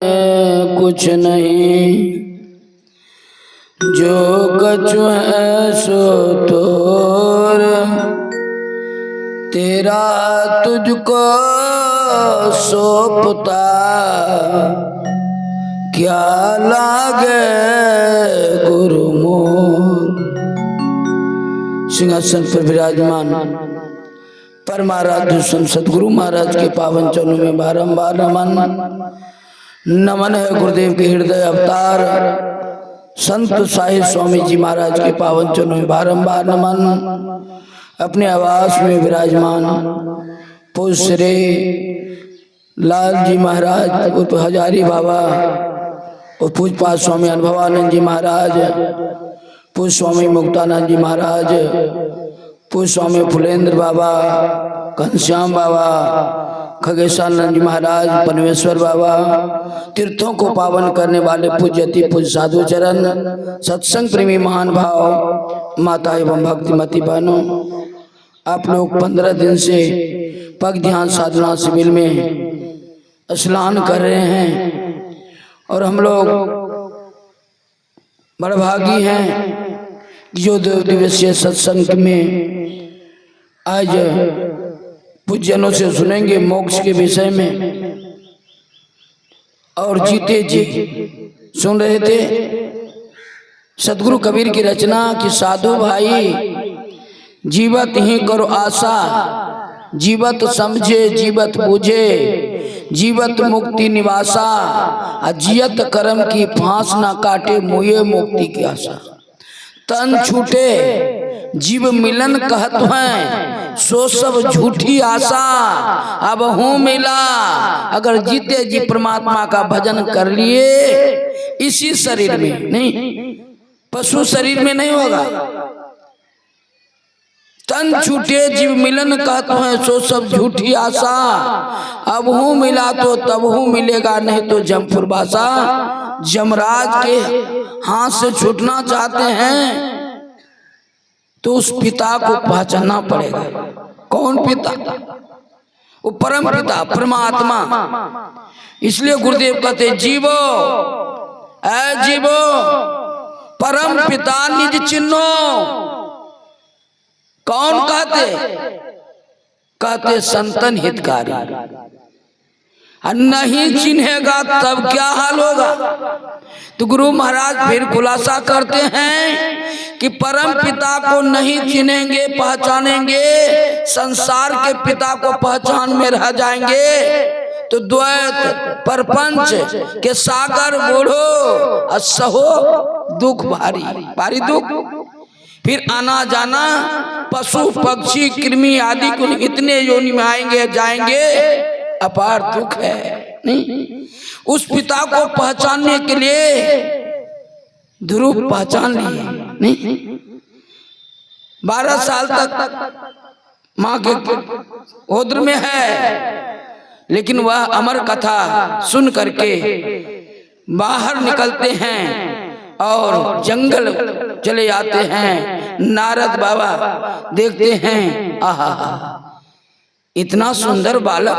कुछ नहीं, जो कछु है सो तोर, तेरा तुझको सौंपता क्या लागे गुरुमोर। सिंहासन पर विराजमान परमाराध्य सदगुरु महाराज के पावन चरणों में बारंबार नमन है। गुरुदेव के हृदय अवतार संत साहिब स्वामी जी महाराज के पावन चरणों में बारंबार नमन। अपने आवास में विराजमान पूज्य श्री लाल जी महाराज उर्फ हजारी बाबा और पूज्यपाद स्वामी अनुभवानंद जी महाराज, पूज्य स्वामी मुक्तानंद जी महाराज, पूज्य स्वामी फुलेंद्र बाबा, घनश्याम बाबा, खगेशानंद जी महाराज, परमेश्वर बाबा, तीर्थों को पावन करने वाले पूज्यति पूज्य साधु चरण, सत्संग प्रेमी महान भाव माता एवं भक्तिमती बहनों, आप लोग 15 दिन से पग ध्यान साधना शिविर में स्नान कर रहे हैं और हम लोग बड़भागी हैं जो 2 दिवसीय सत्संग में आज पूज्यनों से सुनेंगे मोक्ष के विषय में। और जीते जी सुन रहे थे सदगुरु कबीर की रचना कि साधु भाई जीवत ही करो आशा, जीवत समझे जीवत बूझे, जीवत मुक्ति निवासा, जियत कर्म की फांस ना काटे मुए मुक्ति की आशा। तन छूटे जीव मिलन कहत हैं, सो सब झूठी आशा अब हूँ मिला। अगर जीते जी परमात्मा का भजन कर लिए इसी शरीर में, नहीं पशु शरीर में नहीं होगा। तन छूटे जीव मिलन कहते हैं, सो सब झूठी आशा अब हूँ मिला तो तब हूँ मिलेगा, नहीं तो जमपुर बासा। जमराज के हाथ से छूटना चाहते हैं तो उस पिता को पहचानना पड़ेगा। कौन पिता? वो परम पिता परमात्मा। इसलिए गुरुदेव कहते जीवो ऐ जीवो परम पिता निज चिन्हो। कौन कहते संतन हितकारी। नहीं चिन्हेगा तब क्या हाल होगा। तो गुरु महाराज फिर खुलासा करते हैं कि परम पिता को नहीं चिन्हेंगे पहचानेंगे, संसार के पिता को पहचान में रह जाएंगे तो द्वैत परपंच के सागर बूढ़ो असहो दुख भारी भारी दुख। फिर आना जाना पशु पक्षी कृमि आदि को इतने योनि में आएंगे जाएंगे, अपार दुख है। नहीं उस पिता को पहचानने के लिए ध्रुव पहचान लिए। नहीं 12 साल तक माँ के ओद्र में है, लेकिन वह अमर कथा सुन करके बाहर निकलते हैं और जंगल चले जाते हैं। नारद बाबा देखते हैं, आहा इतना सुंदर बालक,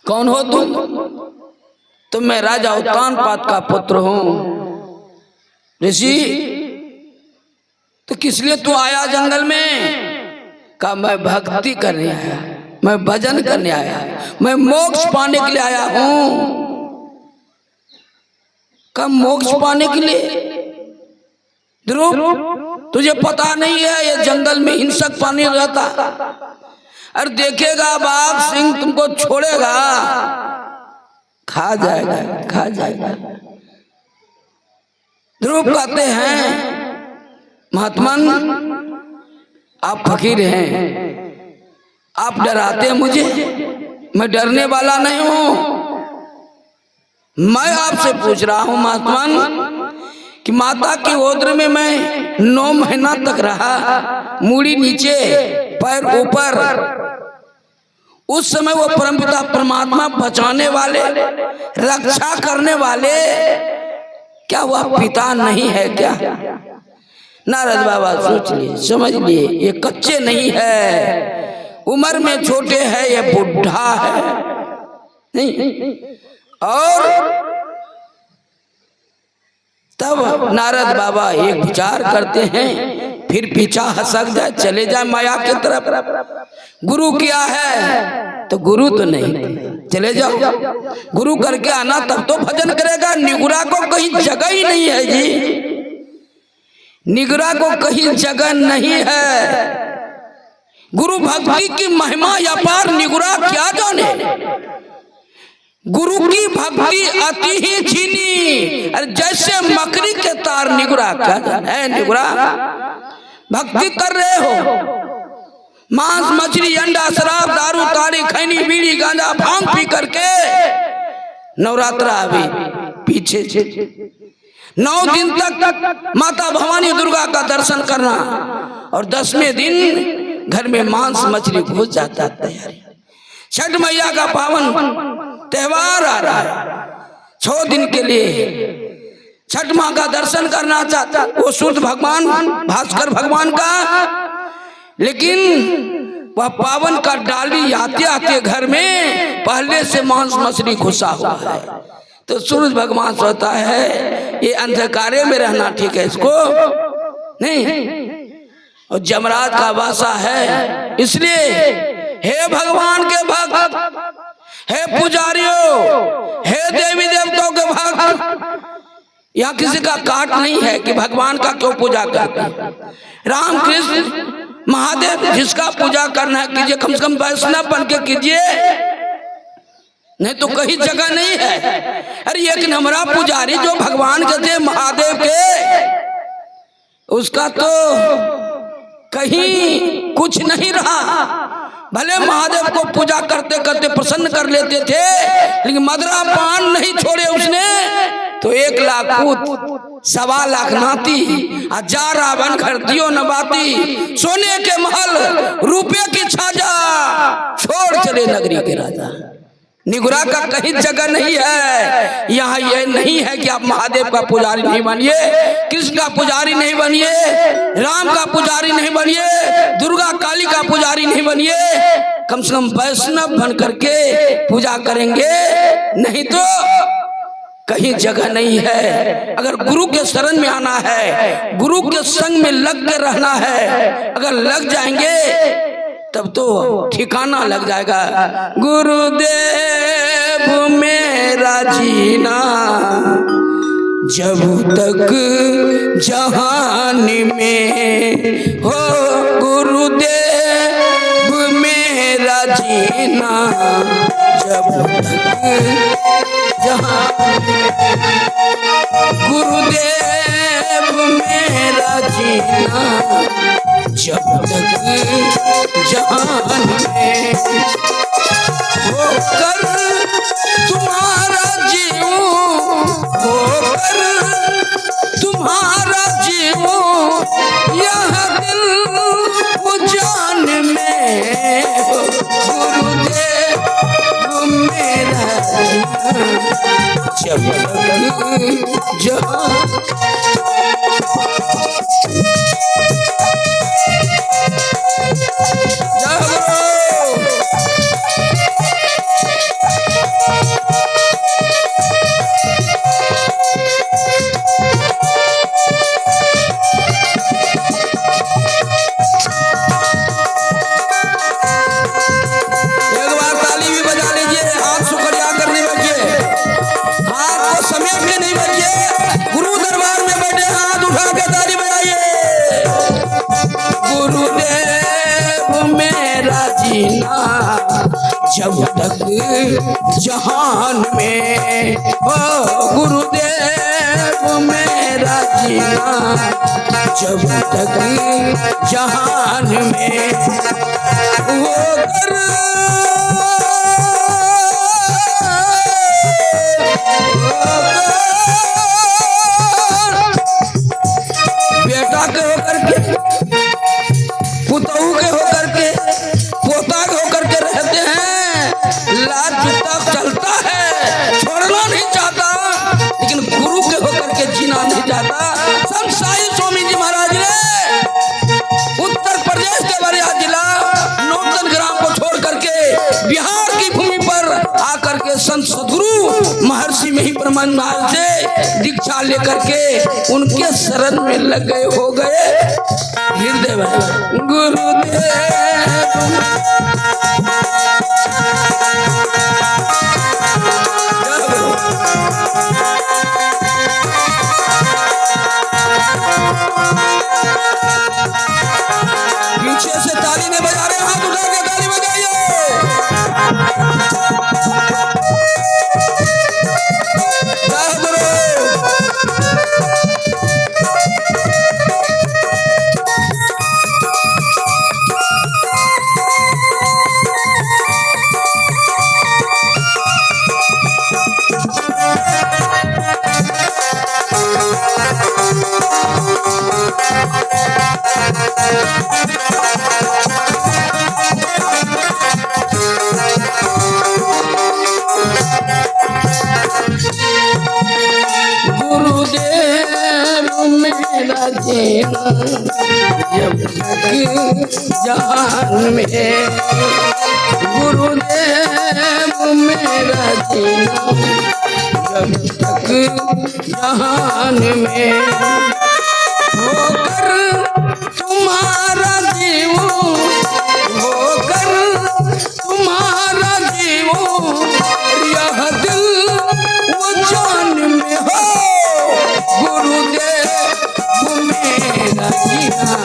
कौन हो तुम? तो मैं राजा उत्तानपाद का पुत्र हूं। ऋषि तो किस लिए तू आया जंगल में? कहा मैं भक्ति करने आया, मैं भजन करने आया, मैं मोक्ष पाने के लिए आया हूं। कब मोक्ष पाने के लिए? ध्रुव तुझे पता नहीं है ये जंगल में हिंसक पानी रहता, और देखेगा बाघ सिंह तुमको छोड़ेगा, खा जाएगा खा जाएगा। ध्रुव कहते हैं महात्मन आप फकीर हैं, आप डराते हैं मुझे, मैं डरने वाला नहीं हूं। मैं आपसे पूछ रहा हूं महात्मन कि माता की ओद्र में मैं 9 महीना तक रहा, मूड़ी नीचे पैर ऊपर। उस समय वो परमपिता परमात्मा बचाने वाले रक्षा करने वाले, क्या वह पिता नहीं है क्या? नारद बाबा सोच लिए समझ लिए ये कच्चे नहीं है, उम्र में छोटे है, ये बुढ़ा है। नहीं और तब नारद बाबा एक विचार करते हैं, फिर पीछा हसक जाए, चले जाए माया की तरफ। गुरु क्या है तो गुरु तो नहीं, चले जाओ गुरु करके आना, तब तो भजन करेगा। निगुरा को कहीं जगह ही नहीं है जी, निगुरा को कहीं जगह नहीं है। गुरु भक्ति की महिमा अपार, निगुरा क्या जाने। गुरु की भक्ति अति ही छीनी, अरे जैसे मकड़ी के तार, निगुरा क्या जाने। निगुरा भक्ति कर रहे हो, मांस मछली अंडा शराब दारू तारी खैनी बीड़ी गांजा भांग पी करके नवरात्रा अभी पीछे 9 दिन तक माता भवानी दुर्गा का दर्शन करना, और 10वें दिन घर में मांस मछली घुस जाता। तैयारी छठ मैया का पावन त्योहार आ रहा है, 6 दिन के लिए छठ माँ का दर्शन करना चाहता वो सूर्य भगवान भास्कर भगवान का, लेकिन वह पावन का डाली आते आते घर में पहले से मांस मछली घुसा हुआ है। तो सूर्य भगवान सोचता है ये अंधकारे में रहना ठीक है इसको नहीं, और जमराज का वासा है, इसलिए हे भगवान के भक्त, हे पुजारियों, हे देवी देवताओं के भक्त, यहाँ किसी का काट नहीं है कि भगवान का क्यों पूजा करते हैं। राम कृष्ण महादेव जिसका पूजा करना है कीजिए, कम से कम वैष्णव बन के कीजिए, नहीं तो कहीं जगह नहीं है। अरे एक हमारा पुजारी जो भगवान के थे महादेव के, उसका तो कहीं कुछ नहीं रहा। भले महादेव को पूजा करते करते प्रसन्न कर लेते थे, लेकिन मदरा पान नहीं छोड़े उसने। तो 1 लाख पूत 1.25 लाख नाती, 1000 रावण घर दियो न बाती, सोने के महल रुपये की छाजा, छोड़ चले नगरी के राजा। निगुरा का कहीं जगह नहीं है। यहाँ यह नहीं है कि आप महादेव का पुजारी नहीं बनिए, कृष्ण का पुजारी नहीं बनिए, राम का पुजारी नहीं बनिए, दुर्गा काली का पुजारी नहीं बनिए, कम से कम वैष्णव बन करके पूजा करेंगे, नहीं तो कहीं जगह नहीं है। अगर गुरु के शरण में आना है, गुरु के संग में लग के रहना है, अगर लग जाएंगे तब तो ठिकाना लग जाएगा। गुरुदेव मेरा जीना जब तक जहान में हो, गुरुदेव मेरा जीना जब तक जहान में, गुरुदेव मेरा जीना जब तक जहान में, होकर तुम्हारा जीऊं, होकर तुम्हारा जीऊं, यह दिल जान में, गुरुदेव मेरा जब तक जहान। जब तक जहान में हो, गुरुदेव मेरा जीना जब तक जहान में, होकर बेटा के होकर के, पुतहू के होकर के, पोता के होकर के रहते हैं, लाज तक चलता है, छोड़ना नहीं चाहता, लेकिन गुरु के होकर के जीना नहीं चाहता। संत साई स्वामी जी महाराज ने उत्तर प्रदेश के बलिया जिला नौतन ग्राम को छोड़ करके बिहार ब्रह्मज्ञान से दीक्षा लेकर के उनके शरण में लग गए, हो गए हृदय में। गुरुदेव पीछे से ताली नहीं बजा रहे, हाथ उठा के ताली बजाइए। जब तक जान में गुरुदेव मेरा जीना, जब तक जान में होकर तुम्हारा जीव, होकर तुम्हारा जीव, यह दिल वो जान में हो। गुरुदेव मेरा जीना,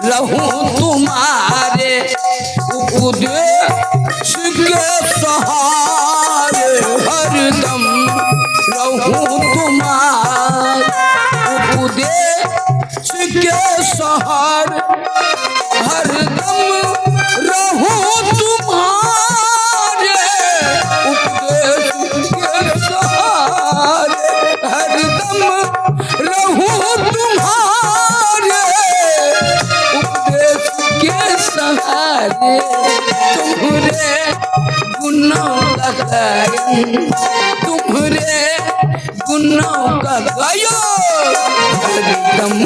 रहूं तुम्हारे उपदेश के सहारे, हरदम रहूं तुम्हारे उपदेश के सहारे, हरदम रहूं तुम्हारे उपदेश के सहारे, हरदम रहूं तुम्हारे उपदेश के सहारे। तुम्हारे गुनाहों का गायन, तुम्हारे गुनाहों का गायन हरदम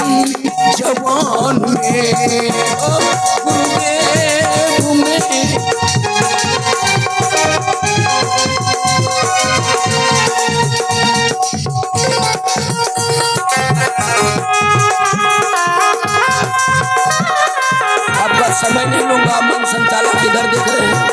जवान में, गुरुदेव में। आपका समय नहीं लूंगा, मन संचालक किधर देख रहे हैं।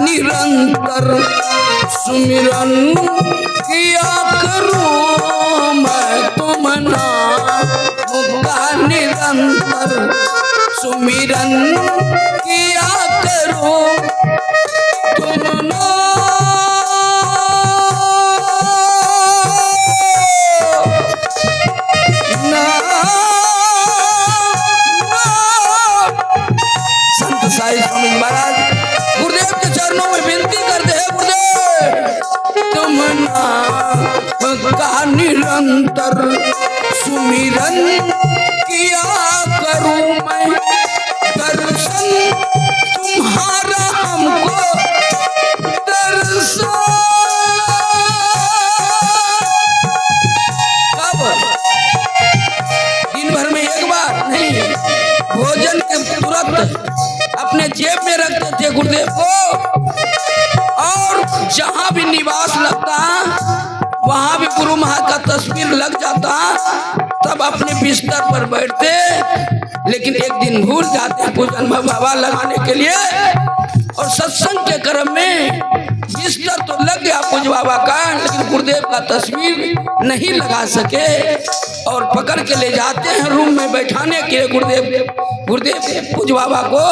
निरंतर सुमिरन किया करूं मैं, तुम नाम का निरंतर सुमिरन किया करूं, तुम संत साई स्वामी महाराज गुरुदेव के चरणों में विनती करते हैं, गुरुदेव तुम नाम का निरंतर सुमिरन किया करूं मैं, दर्शन तुम्हारा हमको दर्शन। कब? दिन भर में एक बार नहीं, भोजन के तुरंत अपने जेब में रखते थे गुरुदेव को, और जहां भी निवास लगता वहां भी गुरु महाराज का तस्वीर लग जाता, तब अपने बिस्तर पर बैठते। लेकिन एक दिन भूल जाते पूजन में बाबा लगाने के लिए, और सत्संग के क्रम में बिस्तर तो लग गया पूज बाबा का, लेकिन गुरुदेव का तस्वीर नहीं लगा सके, और पकड़ के ले जाते हैं रूम में बैठाने के लिए गुरुदेव पूज बाबा को।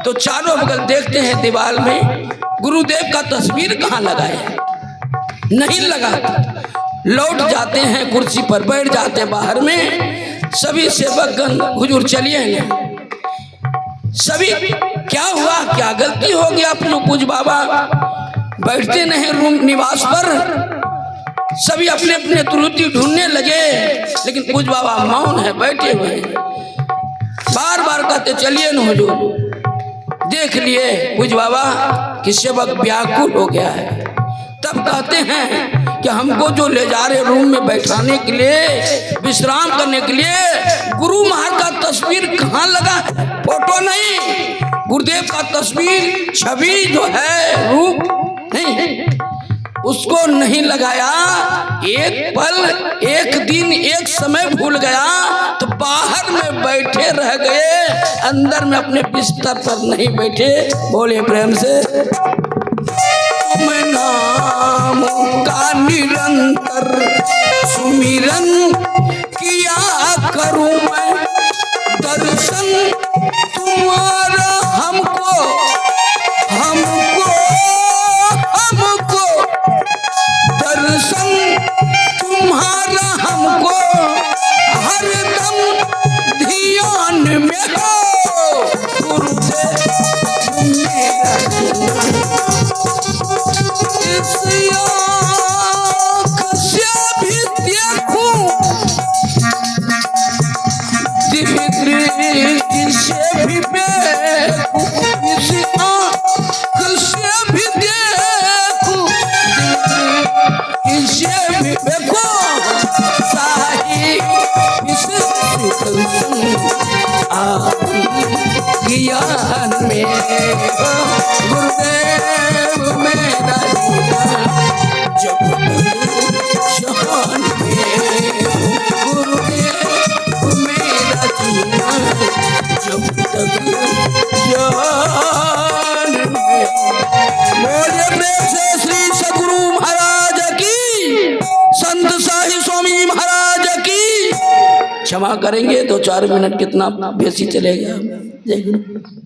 तो चारों बगल देखते हैं दीवार में गुरुदेव का तस्वीर कहाँ लगा है, नहीं लगा। लौट जाते हैं, कुर्सी पर बैठ जाते बाहर में। सभी सेवकगण हुजूर चलिए, सभी क्या हुआ, क्या गलती हो गया पूज बाबा बैठते नहीं रूम निवास पर। सभी अपने अपने त्रुटि ढूंढने लगे, लेकिन पूज बाबा मौन है, बैठे हुए हैं। बार बार कहते चलिए न हुजूर। देख लिए पूज बाबा कि सेवक व्याकुल हो गया है। तब कहते हैं कि हमको जो ले जा रहे रूम में बैठाने के लिए, विश्राम करने के लिए, गुरु महाराज का तस्वीर कहाँ लगा है? फोटो नहीं, गुरुदेव का तस्वीर छवि जो है, रूप नहीं, उसको नहीं लगाया। एक पल, एक दिन, एक समय भूल गया तो बाहर में बैठे रह गए, अंदर में अपने बिस्तर पर नहीं बैठे। बोले प्रेम से, तुम नाम का निरंतर सुमिरन किया करूं मैं, दर्शन तुम्हारा हमको हमको हमको दर्शन तुम्हारा हमको हरदम ध्यान में हो। गुरुदेव मेरा इस आँख से भी देखूं, दिव्य दृष्टि से भी देखूं, इस आँख से भी देखूं, इसे भी देखूं, साही इस ज्ञान में गुरुदेव मेरा जब जहान में, गुरुदेव मेरा जब तक जहान में। बोलिए प्रेम से श्री सद्गुरु महाराज की, संत साहिब स्वामी महाराज की। क्षमा करेंगे, 2-4 मिनट कितना बेसी चलेगा। जय गुरु।